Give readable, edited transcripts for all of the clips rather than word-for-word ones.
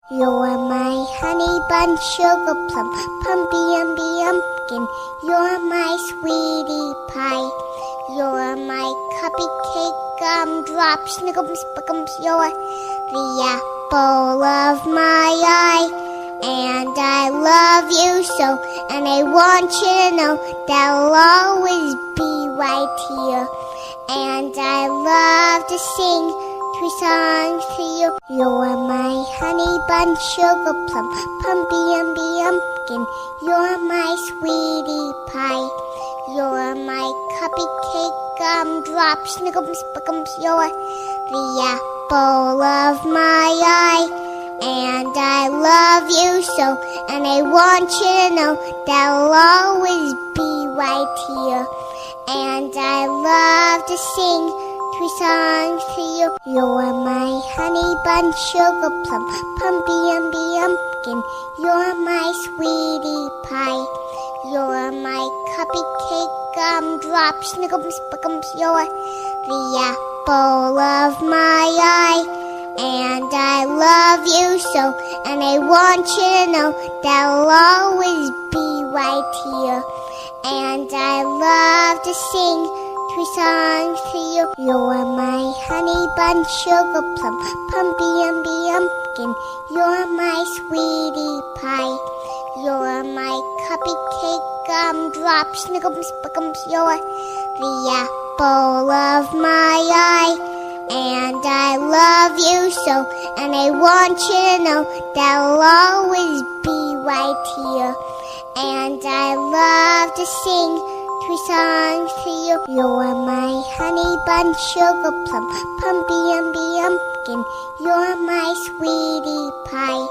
You're my honey bun, sugar plum, pumpy umby umpkin. You're my sweetie pie. You're my cupcake gumdrop, snickums, spickums. You're the apple of my eye. And I love you so, and I want you to know that I'll always be right here. And I love to sing 3 songs to you. You're my honey bun, sugar plum, pumpy umby umpkin. You're my sweetie pie. You're my cupcake gumdrop, snickums, spickums. You're the apple of my eye. And I love you so, and I want you to know that I'll always be right here. And I love to sing 3 songs to you. You're my honey bun, sugar plum, pumpy umby umpkin. You're my sweetie pie. You're my cupcake gumdrop, snickums, spickums. You're the apple of my eye. And I love you so, and I want you to know that I'll always be right here. And I love to sing 3 songs to you. You're my honey bun, sugar plum, pumpy umby umpkin. You're my sweetie pie. You're my cupcake gumdrop, snickums, spickums. You're the apple of my eye. And I love you so, and I want you to know that I'll always be right here. And I love to sing 3 songs to you. You're my honey bun, sugar plum, pumpy umby umpkin. You're my sweetie pie.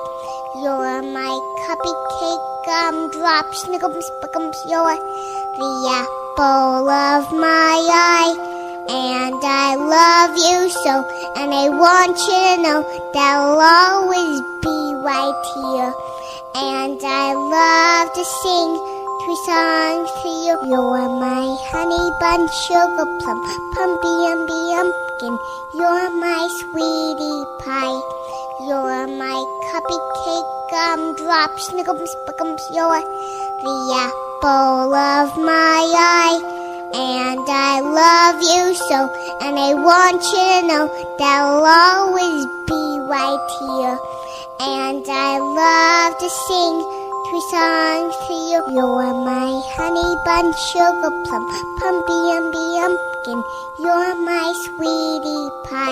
You're my cupcake gumdrop, snickums, spickums. You're the apple of my eye. And I love you so, and I want you to know that I'll always be right here. And I love to sing 3 songs to you. You're my honey bun, sugar plum, pumpy umby umpkin. You're my sweetie pie. You're my cupcake gumdrop, snickums, spickums. You're the apple of my eye. And I love you so, and I want you to know that I'll always be right here. And I love to sing 3 songs to you. You're my honey bun, sugar plum, pumpy umby umpkin. You're my sweetie pie.